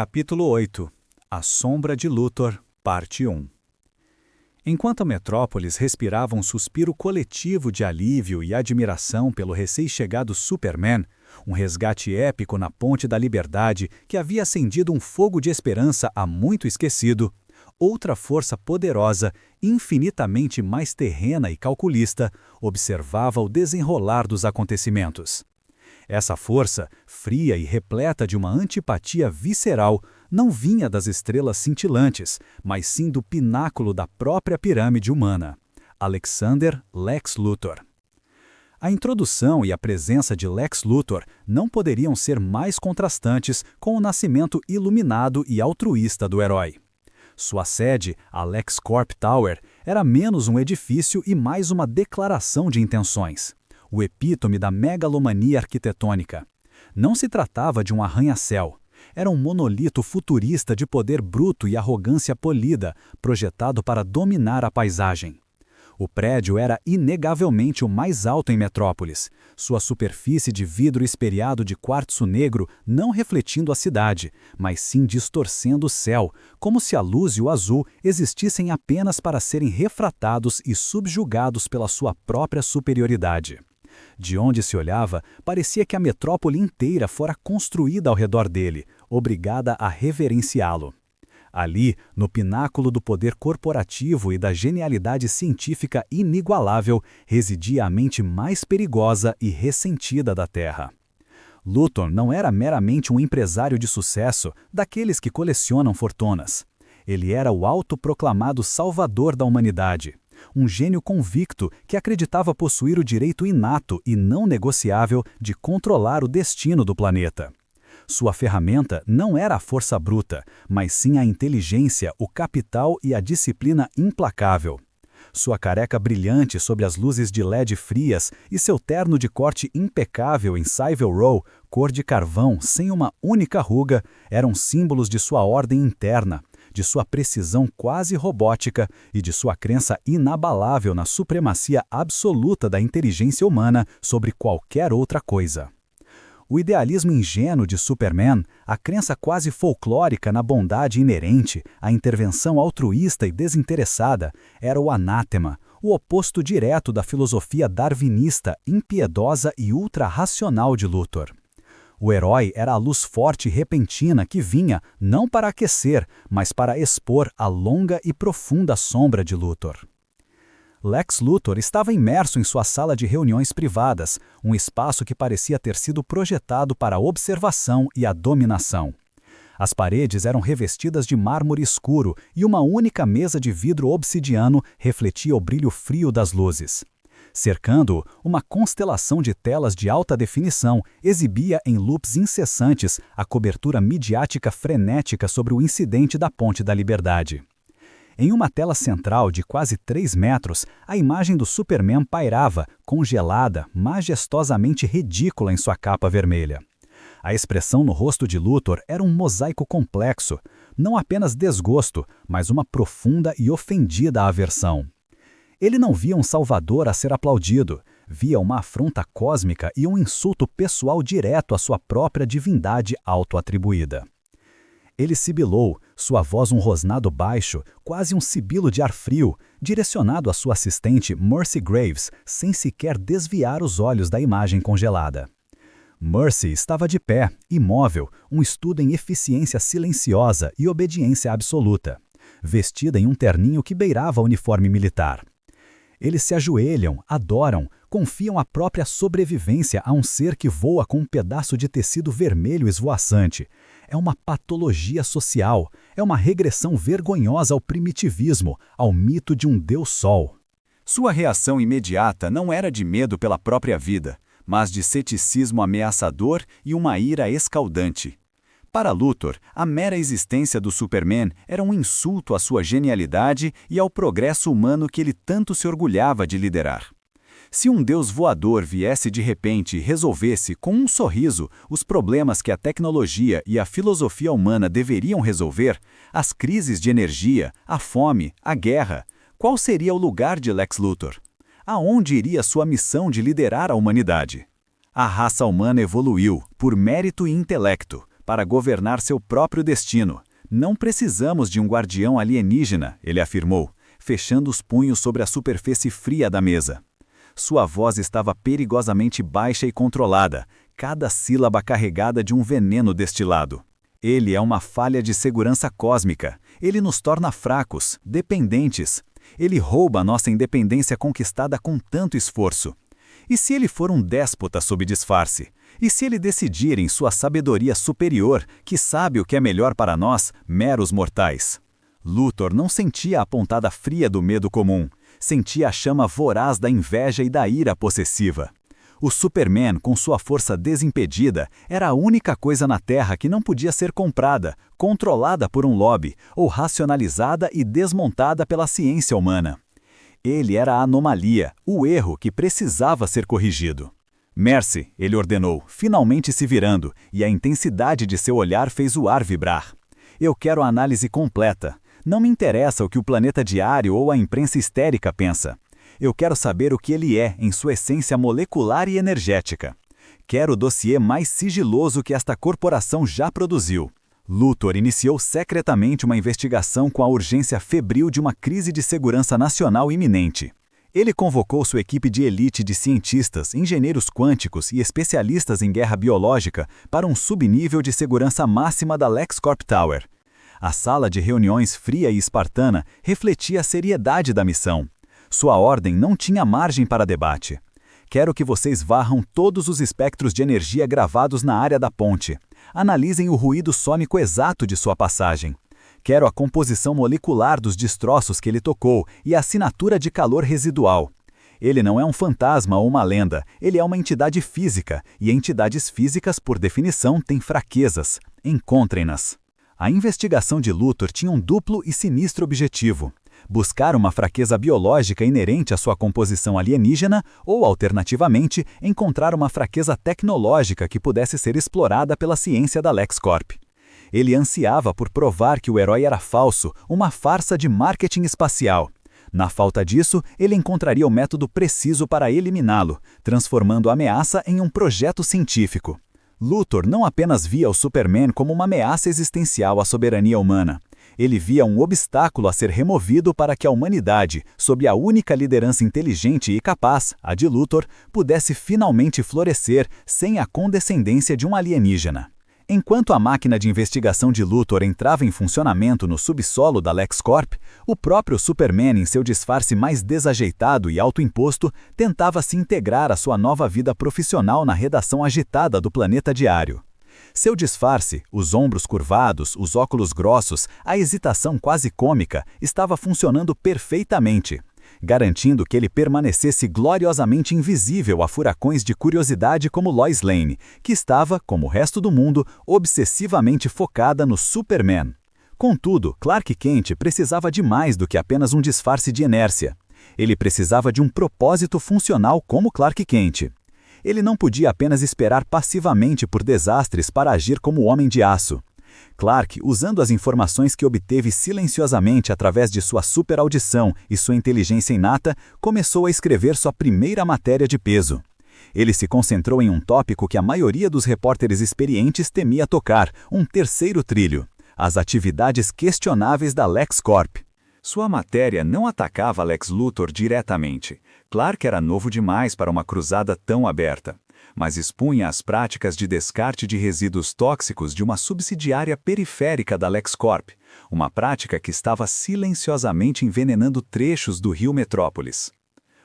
Capítulo 8 A Sombra de Luthor, Parte 1. Enquanto a metrópolis respirava um suspiro coletivo de alívio e admiração pelo recém-chegado Superman, um resgate épico na Ponte da Liberdade que havia acendido um fogo de esperança há muito esquecido, outra força poderosa, infinitamente mais terrena e calculista, observava o desenrolar dos acontecimentos. Essa força, fria e repleta de uma antipatia visceral, não vinha das estrelas cintilantes, mas sim do pináculo da própria pirâmide humana, Alexander Lex Luthor. A introdução e a presença de Lex Luthor não poderiam ser mais contrastantes com o nascimento iluminado e altruísta do herói. Sua sede, a LexCorp Tower, era menos um edifício e mais uma declaração de intenções. O epítome da megalomania arquitetônica. Não se tratava de um arranha-céu. Era um monolito futurista de poder bruto e arrogância polida, projetado para dominar a paisagem. O prédio era inegavelmente o mais alto em Metrópolis, sua superfície de vidro espelhado de quartzo negro não refletindo a cidade, mas sim distorcendo o céu, como se a luz e o azul existissem apenas para serem refratados e subjugados pela sua própria superioridade. De onde se olhava, parecia que a metrópole inteira fora construída ao redor dele, obrigada a reverenciá-lo. Ali, no pináculo do poder corporativo e da genialidade científica inigualável, residia a mente mais perigosa e ressentida da Terra. Luthor não era meramente um empresário de sucesso, daqueles que colecionam fortunas. Ele era o autoproclamado salvador da humanidade. Um gênio convicto que acreditava possuir o direito inato e não negociável de controlar o destino do planeta. Sua ferramenta não era a força bruta, mas sim a inteligência, o capital e a disciplina implacável. Sua careca brilhante sob as luzes de LED frias e seu terno de corte impecável em Savile Row, cor de carvão sem uma única ruga, eram símbolos de sua ordem interna, de sua precisão quase robótica e de sua crença inabalável na supremacia absoluta da inteligência humana sobre qualquer outra coisa. O idealismo ingênuo de Superman, a crença quase folclórica na bondade inerente, a intervenção altruísta e desinteressada, era o anátema, o oposto direto da filosofia darwinista, impiedosa e ultra-racional de Luthor. O herói era a luz forte e repentina que vinha, não para aquecer, mas para expor a longa e profunda sombra de Luthor. Lex Luthor estava imerso em sua sala de reuniões privadas, um espaço que parecia ter sido projetado para a observação e a dominação. As paredes eram revestidas de mármore escuro e uma única mesa de vidro obsidiano refletia o brilho frio das luzes. Cercando-o, uma constelação de telas de alta definição exibia em loops incessantes a cobertura midiática frenética sobre o incidente da Ponte da Liberdade. Em uma tela central de quase 3 metros, a imagem do Superman pairava, congelada, majestosamente ridícula em sua capa vermelha. A expressão no rosto de Luthor era um mosaico complexo, não apenas desgosto, mas uma profunda e ofendida aversão. Ele não via um salvador a ser aplaudido, via uma afronta cósmica e um insulto pessoal direto à sua própria divindade auto-atribuída. Ele sibilou, sua voz um rosnado baixo, quase um sibilo de ar frio, direcionado à sua assistente Mercy Graves, sem sequer desviar os olhos da imagem congelada. Mercy estava de pé, imóvel, um estudo em eficiência silenciosa e obediência absoluta, vestida em um terninho que beirava uniforme militar. Eles se ajoelham, adoram, confiam a própria sobrevivência a um ser que voa com um pedaço de tecido vermelho esvoaçante. É uma patologia social, é uma regressão vergonhosa ao primitivismo, ao mito de um Deus-Sol. Sua reação imediata não era de medo pela própria vida, mas de ceticismo ameaçador e uma ira escaldante. Para Luthor, a mera existência do Superman era um insulto à sua genialidade e ao progresso humano que ele tanto se orgulhava de liderar. Se um deus voador viesse de repente e resolvesse, com um sorriso, os problemas que a tecnologia e a filosofia humana deveriam resolver, as crises de energia, a fome, a guerra, qual seria o lugar de Lex Luthor? Aonde iria sua missão de liderar a humanidade? A raça humana evoluiu, por mérito e intelecto, para governar seu próprio destino. Não precisamos de um guardião alienígena, ele afirmou, fechando os punhos sobre a superfície fria da mesa. Sua voz estava perigosamente baixa e controlada, cada sílaba carregada de um veneno destilado. Ele é uma falha de segurança cósmica. Ele nos torna fracos, dependentes. Ele rouba nossa independência conquistada com tanto esforço. E se ele for um déspota sob disfarce? E se ele decidir em sua sabedoria superior, que sabe o que é melhor para nós, meros mortais? Luthor não sentia a pontada fria do medo comum, sentia a chama voraz da inveja e da ira possessiva. O Superman, com sua força desimpedida, era a única coisa na Terra que não podia ser comprada, controlada por um lobby, ou racionalizada e desmontada pela ciência humana. Ele era a anomalia, o erro que precisava ser corrigido. Mercy, ele ordenou, finalmente se virando, e a intensidade de seu olhar fez o ar vibrar. Eu quero a análise completa. Não me interessa o que o Planeta Diário ou a imprensa histérica pensa. Eu quero saber o que ele é em sua essência molecular e energética. Quero o dossiê mais sigiloso que esta corporação já produziu. Luthor iniciou secretamente uma investigação com a urgência febril de uma crise de segurança nacional iminente. Ele convocou sua equipe de elite de cientistas, engenheiros quânticos e especialistas em guerra biológica para um subnível de segurança máxima da LexCorp Tower. A sala de reuniões fria e espartana refletia a seriedade da missão. Sua ordem não tinha margem para debate. Quero que vocês varram todos os espectros de energia gravados na área da ponte. Analisem o ruído sônico exato de sua passagem. Quero a composição molecular dos destroços que ele tocou e a assinatura de calor residual. Ele não é um fantasma ou uma lenda, ele é uma entidade física, e entidades físicas, por definição, têm fraquezas. Encontrem-nas. A investigação de Luthor tinha um duplo e sinistro objetivo: buscar uma fraqueza biológica inerente à sua composição alienígena ou, alternativamente, encontrar uma fraqueza tecnológica que pudesse ser explorada pela ciência da LexCorp. Ele ansiava por provar que o herói era falso, uma farsa de marketing espacial. Na falta disso, ele encontraria o método preciso para eliminá-lo, transformando a ameaça em um projeto científico. Luthor não apenas via o Superman como uma ameaça existencial à soberania humana. Ele via um obstáculo a ser removido para que a humanidade, sob a única liderança inteligente e capaz, a de Luthor, pudesse finalmente florescer sem a condescendência de um alienígena. Enquanto a máquina de investigação de Luthor entrava em funcionamento no subsolo da LexCorp, o próprio Superman, em seu disfarce mais desajeitado e autoimposto, tentava se integrar à sua nova vida profissional na redação agitada do Planeta Diário. Seu disfarce, os ombros curvados, os óculos grossos, a hesitação quase cômica, estava funcionando perfeitamente, garantindo que ele permanecesse gloriosamente invisível a furacões de curiosidade como Lois Lane, que estava, como o resto do mundo, obsessivamente focada no Superman. Contudo, Clark Kent precisava de mais do que apenas um disfarce de inércia. Ele precisava de um propósito funcional como Clark Kent. Ele não podia apenas esperar passivamente por desastres para agir como homem de aço. Clark, usando as informações que obteve silenciosamente através de sua superaudição e sua inteligência inata, começou a escrever sua primeira matéria de peso. Ele se concentrou em um tópico que a maioria dos repórteres experientes temia tocar, um terceiro trilho: as atividades questionáveis da LexCorp. Sua matéria não atacava Lex Luthor diretamente. Clark era novo demais para uma cruzada tão aberta, mas expunha as práticas de descarte de resíduos tóxicos de uma subsidiária periférica da LexCorp, uma prática que estava silenciosamente envenenando trechos do rio Metrópolis.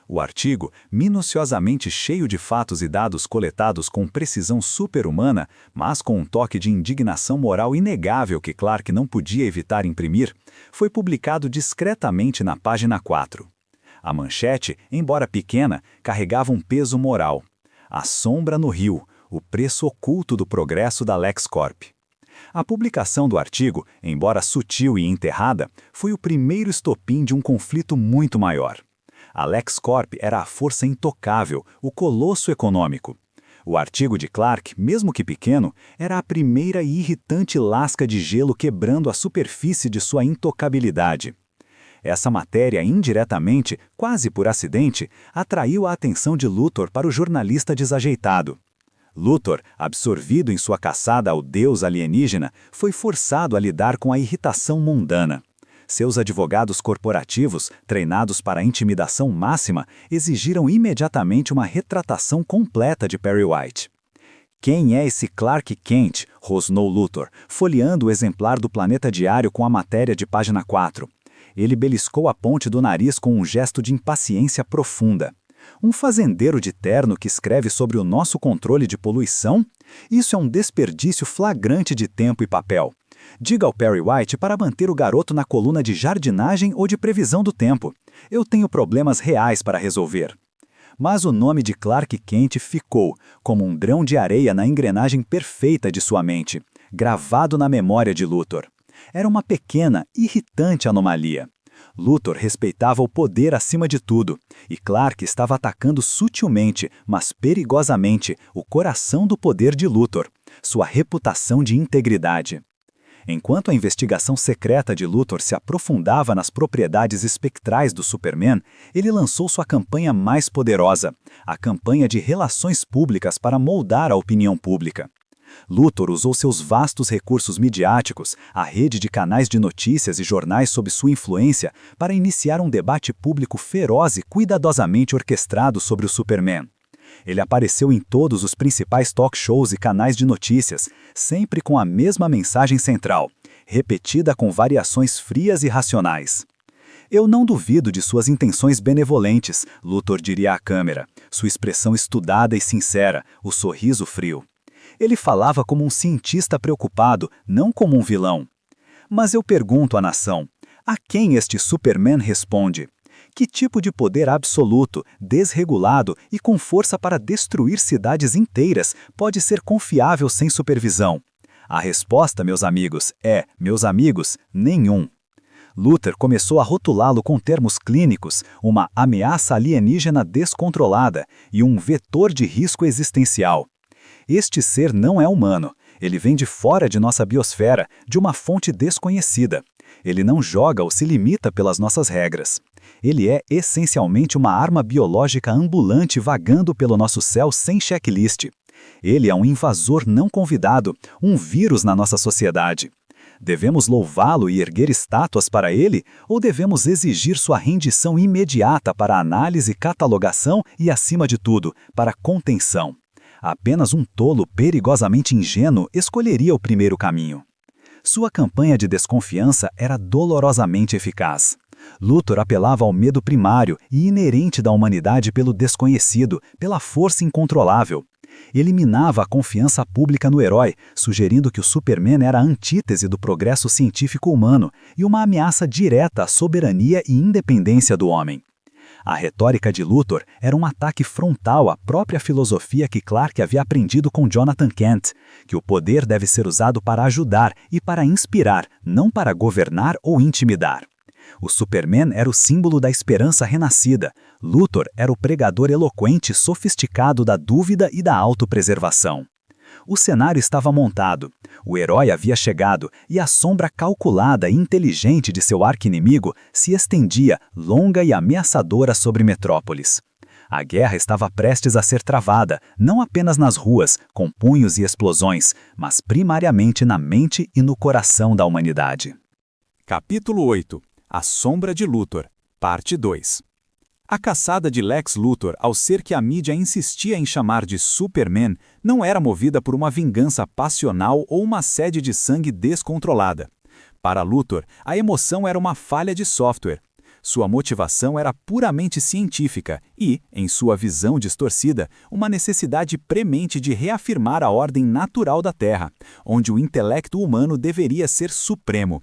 O artigo, minuciosamente cheio de fatos e dados coletados com precisão super-humana, mas com um toque de indignação moral inegável que Clark não podia evitar imprimir, foi publicado discretamente na página 4. A manchete, embora pequena, carregava um peso moral: a sombra no rio, o preço oculto do progresso da LexCorp. A publicação do artigo, embora sutil e enterrada, foi o primeiro estopim de um conflito muito maior. A LexCorp era a força intocável, o colosso econômico. O artigo de Clark, mesmo que pequeno, era a primeira e irritante lasca de gelo quebrando a superfície de sua intocabilidade. Essa matéria, indiretamente, quase por acidente, atraiu a atenção de Luthor para o jornalista desajeitado. Luthor, absorvido em sua caçada ao deus alienígena, foi forçado a lidar com a irritação mundana. Seus advogados corporativos, treinados para a intimidação máxima, exigiram imediatamente uma retratação completa de Perry White. "Quem é esse Clark Kent?", rosnou Luthor, folheando o exemplar do Planeta Diário com a matéria de página 4. Ele beliscou a ponte do nariz com um gesto de impaciência profunda. "Um fazendeiro de terno que escreve sobre o nosso controle de poluição? Isso é um desperdício flagrante de tempo e papel. Diga ao Perry White para manter o garoto na coluna de jardinagem ou de previsão do tempo. Eu tenho problemas reais para resolver." Mas o nome de Clark Kent ficou, como um grão de areia na engrenagem perfeita de sua mente, gravado na memória de Luthor. Era uma pequena, irritante anomalia. Luthor respeitava o poder acima de tudo, e Clark estava atacando sutilmente, mas perigosamente, o coração do poder de Luthor, sua reputação de integridade. Enquanto a investigação secreta de Luthor se aprofundava nas propriedades espectrais do Superman, ele lançou sua campanha mais poderosa, a campanha de relações públicas para moldar a opinião pública. Luthor usou seus vastos recursos midiáticos, a rede de canais de notícias e jornais sob sua influência, para iniciar um debate público feroz e cuidadosamente orquestrado sobre o Superman. Ele apareceu em todos os principais talk shows e canais de notícias, sempre com a mesma mensagem central, repetida com variações frias e racionais. "Eu não duvido de suas intenções benevolentes", Luthor diria à câmera, sua expressão estudada e sincera, o sorriso frio. Ele falava como um cientista preocupado, não como um vilão. Mas eu pergunto à nação, a quem este Superman responde? Que tipo de poder absoluto, desregulado e com força para destruir cidades inteiras pode ser confiável sem supervisão? A resposta, meus amigos, nenhum. Luthor começou a rotulá-lo com termos clínicos, uma ameaça alienígena descontrolada e um vetor de risco existencial. Este ser não é humano. Ele vem de fora de nossa biosfera, de uma fonte desconhecida. Ele não joga ou se limita pelas nossas regras. Ele é essencialmente uma arma biológica ambulante vagando pelo nosso céu sem checklist. Ele é um invasor não convidado, um vírus na nossa sociedade. Devemos louvá-lo e erguer estátuas para ele, ou devemos exigir sua rendição imediata para análise, catalogação e, acima de tudo, para contenção? Apenas um tolo perigosamente ingênuo escolheria o primeiro caminho. Sua campanha de desconfiança era dolorosamente eficaz. Luthor apelava ao medo primário e inerente da humanidade pelo desconhecido, pela força incontrolável. Eliminava a confiança pública no herói, sugerindo que o Superman era a antítese do progresso científico humano e uma ameaça direta à soberania e independência do homem. A retórica de Luthor era um ataque frontal à própria filosofia que Clark havia aprendido com Jonathan Kent, que o poder deve ser usado para ajudar e para inspirar, não para governar ou intimidar. O Superman era o símbolo da esperança renascida. Luthor era o pregador eloquente e sofisticado da dúvida e da autopreservação. O cenário estava montado. O herói havia chegado e a sombra calculada e inteligente de seu arqui-inimigo se estendia, longa e ameaçadora sobre Metrópolis. A guerra estava prestes a ser travada, não apenas nas ruas, com punhos e explosões, mas primariamente na mente e no coração da humanidade. Capítulo 8. A Sombra de Luthor, Parte 2. A caçada de Lex Luthor ao ser que a mídia insistia em chamar de Superman não era movida por uma vingança passional ou uma sede de sangue descontrolada. Para Luthor, a emoção era uma falha de software. Sua motivação era puramente científica e, em sua visão distorcida, uma necessidade premente de reafirmar a ordem natural da Terra, onde o intelecto humano deveria ser supremo.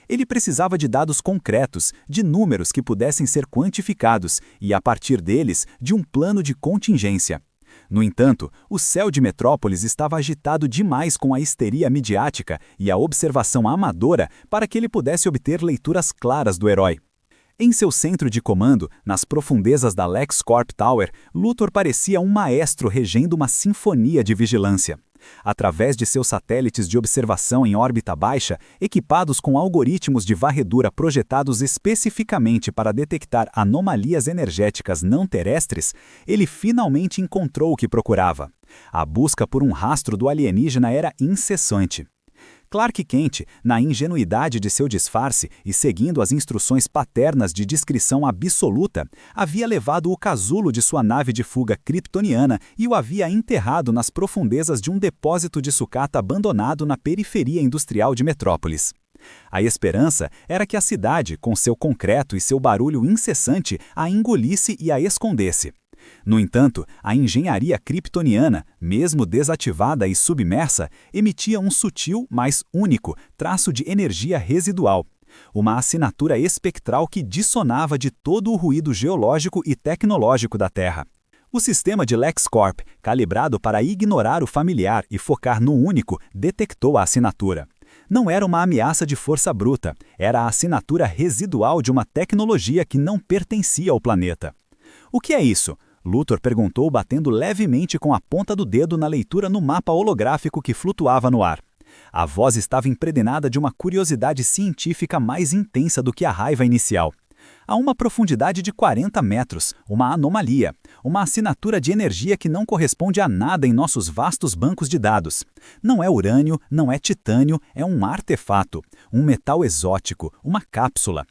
Ele precisava de dados concretos, de números que pudessem ser quantificados e, a partir deles, de um plano de contingência. No entanto, o céu de Metrópolis estava agitado demais com a histeria midiática e a observação amadora para que ele pudesse obter leituras claras do herói. Em seu centro de comando, nas profundezas da LexCorp Tower, Luthor parecia um maestro regendo uma sinfonia de vigilância. Através de seus satélites de observação em órbita baixa, equipados com algoritmos de varredura projetados especificamente para detectar anomalias energéticas não terrestres, ele finalmente encontrou o que procurava. A busca por um rastro do alienígena era incessante. Clark Kent, na ingenuidade de seu disfarce e seguindo as instruções paternas de discrição absoluta, havia levado o casulo de sua nave de fuga kryptoniana e o havia enterrado nas profundezas de um depósito de sucata abandonado na periferia industrial de Metrópolis. A esperança era que a cidade, com seu concreto e seu barulho incessante, a engolisse e a escondesse. No entanto, a engenharia kryptoniana, mesmo desativada e submersa, emitia um sutil, mas único, traço de energia residual. Uma assinatura espectral que dissonava de todo o ruído geológico e tecnológico da Terra. O sistema de LexCorp, calibrado para ignorar o familiar e focar no único, detectou a assinatura. Não era uma ameaça de força bruta, era a assinatura residual de uma tecnologia que não pertencia ao planeta. O que é isso? Luthor perguntou, batendo levemente com a ponta do dedo na leitura no mapa holográfico que flutuava no ar. A voz estava impregnada de uma curiosidade científica mais intensa do que a raiva inicial. A uma profundidade de 40 metros, uma anomalia, uma assinatura de energia que não corresponde a nada em nossos vastos bancos de dados. Não é urânio, não é titânio, é um artefato, um metal exótico, uma cápsula.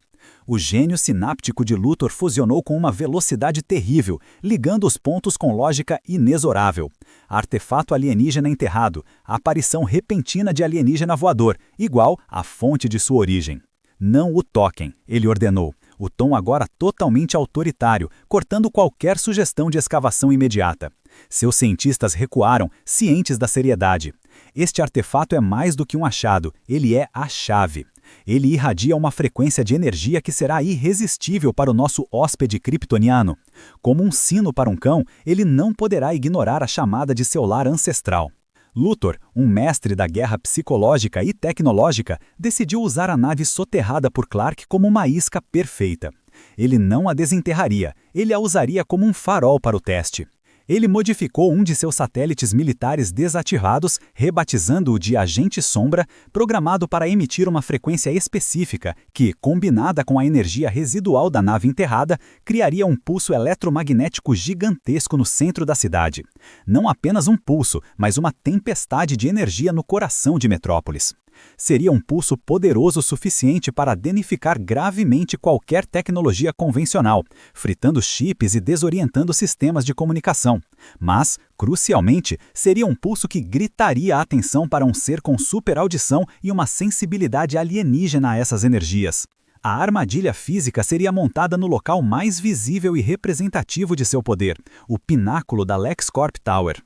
O gênio sináptico de Luthor fusionou com uma velocidade terrível, ligando os pontos com lógica inexorável. Artefato alienígena enterrado, aparição repentina de alienígena voador, igual à fonte de sua origem. Não o toquem, ele ordenou, o tom agora totalmente autoritário, cortando qualquer sugestão de escavação imediata. Seus cientistas recuaram, cientes da seriedade. Este artefato é mais do que um achado, ele é a chave. Ele irradia uma frequência de energia que será irresistível para o nosso hóspede kryptoniano. Como um sino para um cão, ele não poderá ignorar a chamada de seu lar ancestral. Luthor, um mestre da guerra psicológica e tecnológica, decidiu usar a nave soterrada por Clark como uma isca perfeita. Ele não a desenterraria, ele a usaria como um farol para o teste. Ele modificou um de seus satélites militares desativados, rebatizando-o de Agente Sombra, programado para emitir uma frequência específica que, combinada com a energia residual da nave enterrada, criaria um pulso eletromagnético gigantesco no centro da cidade. Não apenas um pulso, mas uma tempestade de energia no coração de Metrópolis. Seria um pulso poderoso o suficiente para danificar gravemente qualquer tecnologia convencional, fritando chips e desorientando sistemas de comunicação. Mas, crucialmente, seria um pulso que gritaria a atenção para um ser com superaudição e uma sensibilidade alienígena a essas energias. A armadilha física seria montada no local mais visível e representativo de seu poder, o pináculo da LexCorp Tower.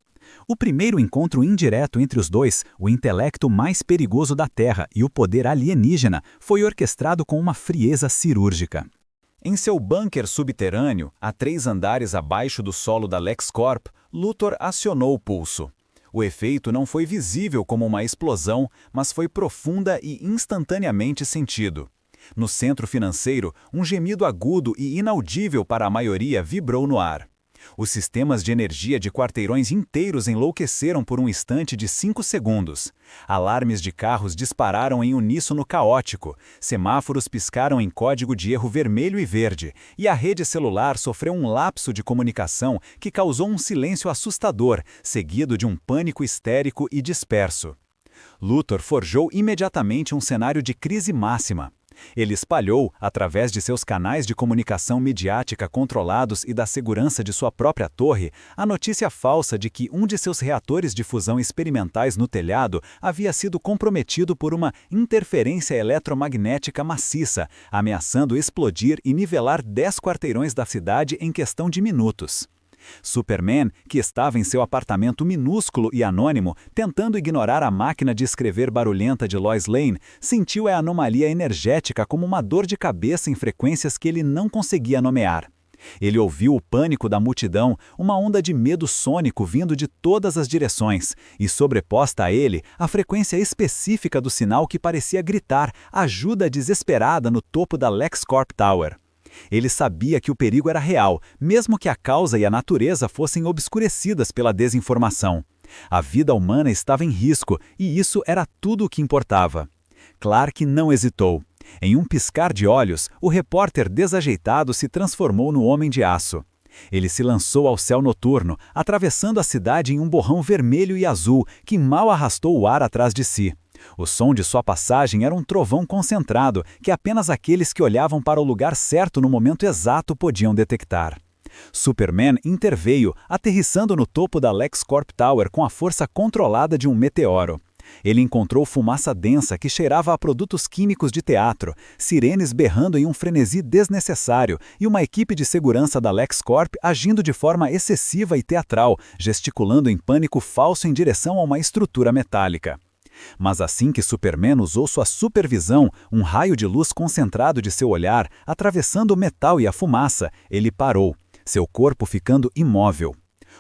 O primeiro encontro indireto entre os dois, o intelecto mais perigoso da Terra e o poder alienígena, foi orquestrado com uma frieza cirúrgica. Em seu bunker subterrâneo, a 3 andares abaixo do solo da LexCorp, Luthor acionou o pulso. O efeito não foi visível como uma explosão, mas foi profunda e instantaneamente sentido. No centro financeiro, um gemido agudo e inaudível para a maioria vibrou no ar. Os sistemas de energia de quarteirões inteiros enlouqueceram por um instante de 5 segundos. Alarmes de carros dispararam em uníssono caótico, semáforos piscaram em código de erro vermelho e verde, e a rede celular sofreu um lapso de comunicação que causou um silêncio assustador, seguido de um pânico histérico e disperso. Luthor forjou imediatamente um cenário de crise máxima. Ele espalhou, através de seus canais de comunicação midiática controlados e da segurança de sua própria torre, a notícia falsa de que um de seus reatores de fusão experimentais no telhado havia sido comprometido por uma interferência eletromagnética maciça, ameaçando explodir e nivelar 10 quarteirões da cidade em questão de minutos. Superman, que estava em seu apartamento minúsculo e anônimo, tentando ignorar a máquina de escrever barulhenta de Lois Lane, sentiu a anomalia energética como uma dor de cabeça em frequências que ele não conseguia nomear. Ele ouviu o pânico da multidão, uma onda de medo sônico vindo de todas as direções, e sobreposta a ele, a frequência específica do sinal que parecia gritar ajuda desesperada no topo da LexCorp Tower. Ele sabia que o perigo era real, mesmo que a causa e a natureza fossem obscurecidas pela desinformação. A vida humana estava em risco e isso era tudo o que importava. Clark não hesitou. Em um piscar de olhos, o repórter desajeitado se transformou no Homem de Aço. Ele se lançou ao céu noturno, atravessando a cidade em um borrão vermelho e azul que mal arrastou o ar atrás de si. O som de sua passagem era um trovão concentrado que apenas aqueles que olhavam para o lugar certo no momento exato podiam detectar. Superman interveio, aterrissando no topo da LexCorp Tower com a força controlada de um meteoro. Ele encontrou fumaça densa que cheirava a produtos químicos de teatro, sirenes berrando em um frenesi desnecessário e uma equipe de segurança da LexCorp agindo de forma excessiva e teatral, gesticulando em pânico falso em direção a uma estrutura metálica. Mas assim que Superman usou sua supervisão, um raio de luz concentrado de seu olhar, atravessando o metal e a fumaça, ele parou, seu corpo ficando imóvel.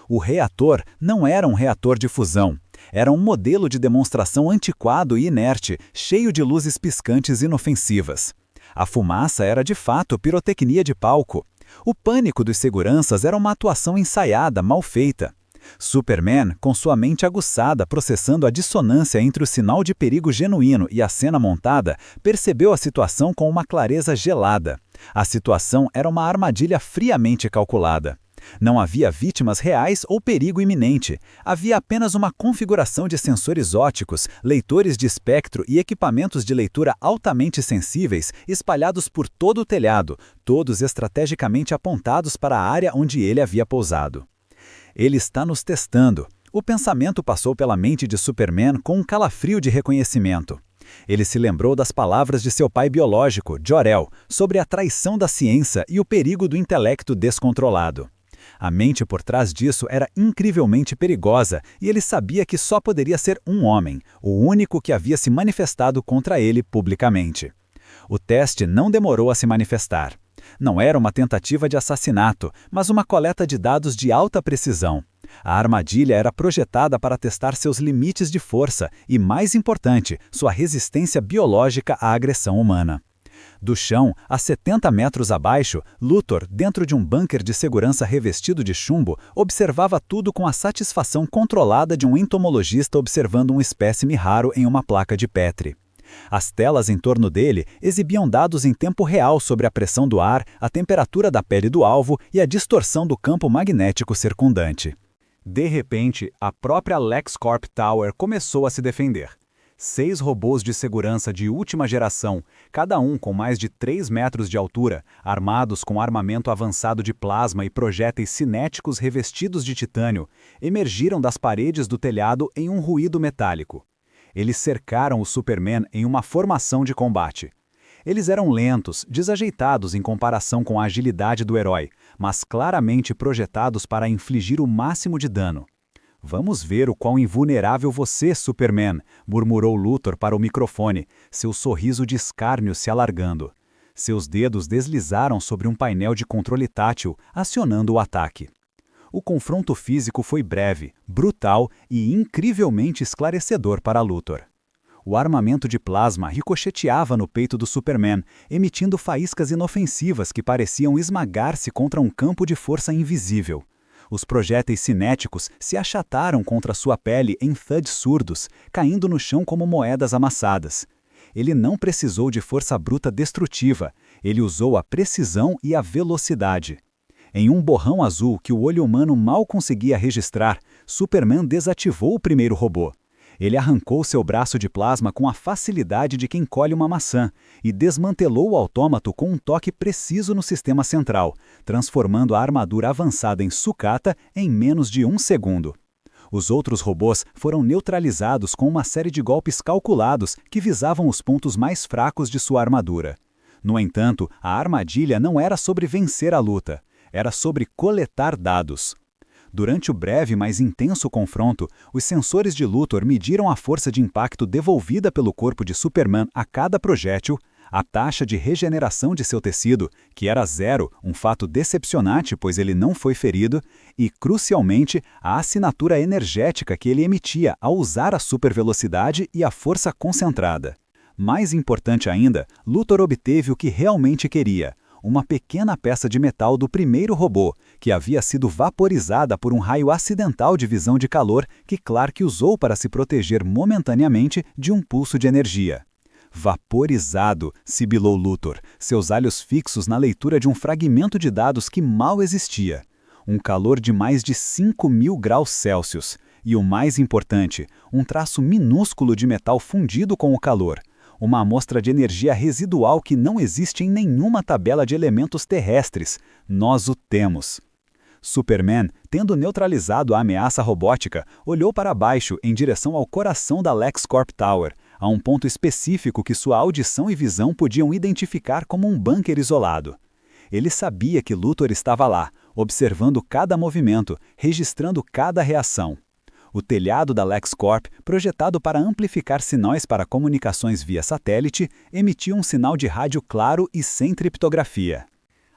O reator não era um reator de fusão. Era um modelo de demonstração antiquado e inerte, cheio de luzes piscantes inofensivas. A fumaça era de fato pirotecnia de palco. O pânico dos seguranças era uma atuação ensaiada, mal feita. Superman, com sua mente aguçada processando a dissonância entre o sinal de perigo genuíno e a cena montada, percebeu a situação com uma clareza gelada. A situação era uma armadilha friamente calculada. Não havia vítimas reais ou perigo iminente. Havia apenas uma configuração de sensores ópticos, leitores de espectro e equipamentos de leitura altamente sensíveis espalhados por todo o telhado, todos estrategicamente apontados para a área onde ele havia pousado. Ele está nos testando. O pensamento passou pela mente de Superman com um calafrio de reconhecimento. Ele se lembrou das palavras de seu pai biológico, Jor-El, sobre a traição da ciência e o perigo do intelecto descontrolado. A mente por trás disso era incrivelmente perigosa e ele sabia que só poderia ser um homem, o único que havia se manifestado contra ele publicamente. O teste não demorou a se manifestar. Não era uma tentativa de assassinato, mas uma coleta de dados de alta precisão. A armadilha era projetada para testar seus limites de força e, mais importante, sua resistência biológica à agressão humana. Do chão, a 70 metros abaixo, Luthor, dentro de um bunker de segurança revestido de chumbo, observava tudo com a satisfação controlada de um entomologista observando um espécime raro em uma placa de Petri. As telas em torno dele exibiam dados em tempo real sobre a pressão do ar, a temperatura da pele do alvo e a distorção do campo magnético circundante. De repente, a própria LexCorp Tower começou a se defender. 6 robôs de segurança de última geração, cada um com mais de 3 metros de altura, armados com armamento avançado de plasma e projéteis cinéticos revestidos de titânio, emergiram das paredes do telhado em um ruído metálico. Eles cercaram o Superman em uma formação de combate. Eles eram lentos, desajeitados em comparação com a agilidade do herói, mas claramente projetados para infligir o máximo de dano. "Vamos ver o quão invulnerável você, Superman", murmurou Luthor para o microfone, seu sorriso de escárnio se alargando. Seus dedos deslizaram sobre um painel de controle tátil, acionando o ataque. O confronto físico foi breve, brutal e incrivelmente esclarecedor para Luthor. O armamento de plasma ricocheteava no peito do Superman, emitindo faíscas inofensivas que pareciam esmagar-se contra um campo de força invisível. Os projéteis cinéticos se achataram contra sua pele em thuds surdos, caindo no chão como moedas amassadas. Ele não precisou de força bruta destrutiva, ele usou a precisão e a velocidade. Em um borrão azul que o olho humano mal conseguia registrar, Superman desativou o primeiro robô. Ele arrancou seu braço de plasma com a facilidade de quem colhe uma maçã e desmantelou o autômato com um toque preciso no sistema central, transformando a armadura avançada em sucata em menos de 1 segundo. Os outros robôs foram neutralizados com uma série de golpes calculados que visavam os pontos mais fracos de sua armadura. No entanto, a armadilha não era sobre vencer a luta, era sobre coletar dados. Durante o breve, mas intenso confronto, os sensores de Luthor mediram a força de impacto devolvida pelo corpo de Superman a cada projétil, a taxa de regeneração de seu tecido, que era 0, um fato decepcionante pois ele não foi ferido, e, crucialmente, a assinatura energética que ele emitia ao usar a supervelocidade e a força concentrada. Mais importante ainda, Luthor obteve o que realmente queria, uma pequena peça de metal do primeiro robô, que havia sido vaporizada por um raio acidental de visão de calor que Clark usou para se proteger momentaneamente de um pulso de energia. Vaporizado, sibilou Luthor, seus olhos fixos na leitura de um fragmento de dados que mal existia. Um calor de mais de 5.000 graus Celsius. E o mais importante, um traço minúsculo de metal fundido com o calor. Uma amostra de energia residual que não existe em nenhuma tabela de elementos terrestres. Nós o temos. Superman, tendo neutralizado a ameaça robótica, olhou para baixo em direção ao coração da LexCorp Tower, a um ponto específico que sua audição e visão podiam identificar como um bunker isolado. Ele sabia que Luthor estava lá, observando cada movimento, registrando cada reação. O telhado da LexCorp, projetado para amplificar sinais para comunicações via satélite, emitia um sinal de rádio claro e sem criptografia.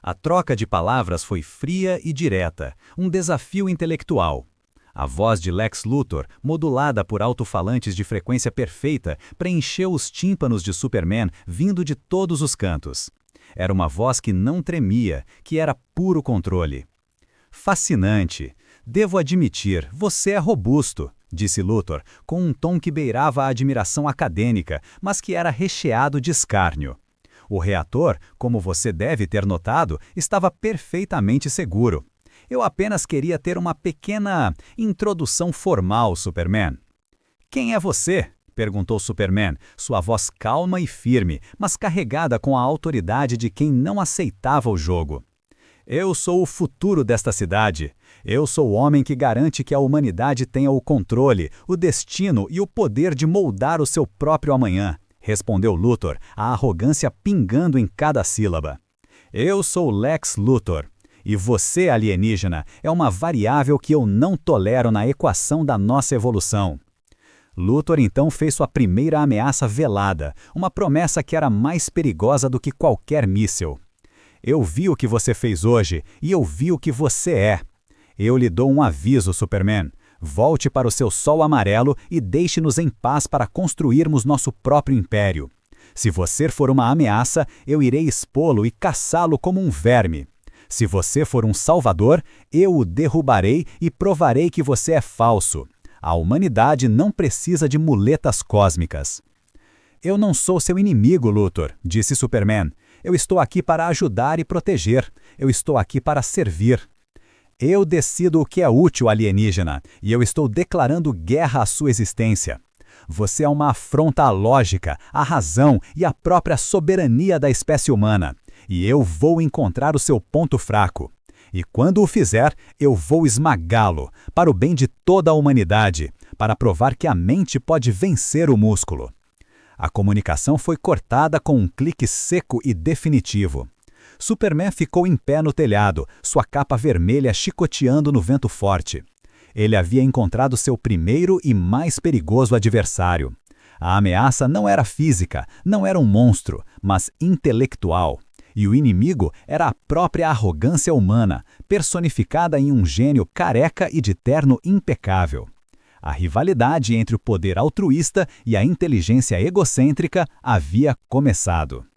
A troca de palavras foi fria e direta, um desafio intelectual. A voz de Lex Luthor, modulada por alto-falantes de frequência perfeita, preencheu os tímpanos de Superman vindo de todos os cantos. Era uma voz que não tremia, que era puro controle. Fascinante! Devo admitir, você é robusto, disse Luthor, com um tom que beirava a admiração acadêmica, mas que era recheado de escárnio. O reator, como você deve ter notado, estava perfeitamente seguro. Eu apenas queria ter uma pequena introdução formal, Superman. Quem é você? Perguntou Superman, sua voz calma e firme, mas carregada com a autoridade de quem não aceitava o jogo. Eu sou o futuro desta cidade. Eu sou o homem que garante que a humanidade tenha o controle, o destino e o poder de moldar o seu próprio amanhã, respondeu Luthor, a arrogância pingando em cada sílaba. Eu sou Lex Luthor. E você, alienígena, é uma variável que eu não tolero na equação da nossa evolução. Luthor então fez sua primeira ameaça velada, uma promessa que era mais perigosa do que qualquer míssil. Eu vi o que você fez hoje, e eu vi o que você é. Eu lhe dou um aviso, Superman. Volte para o seu sol amarelo e deixe-nos em paz para construirmos nosso próprio império. Se você for uma ameaça, eu irei expô-lo e caçá-lo como um verme. Se você for um salvador, eu o derrubarei e provarei que você é falso. A humanidade não precisa de muletas cósmicas. Eu não sou seu inimigo, Luthor, disse Superman. Eu estou aqui para ajudar e proteger. Eu estou aqui para servir. Eu decido o que é útil, alienígena, e eu estou declarando guerra à sua existência. Você é uma afronta à lógica, à razão e à própria soberania da espécie humana. E eu vou encontrar o seu ponto fraco. E quando o fizer, eu vou esmagá-lo, para o bem de toda a humanidade, para provar que a mente pode vencer o músculo. A comunicação foi cortada com um clique seco e definitivo. Superman ficou em pé no telhado, sua capa vermelha chicoteando no vento forte. Ele havia encontrado seu primeiro e mais perigoso adversário. A ameaça não era física, não era um monstro, mas intelectual. E o inimigo era a própria arrogância humana, personificada em um gênio careca e de terno impecável. A rivalidade entre o poder altruísta e a inteligência egocêntrica havia começado.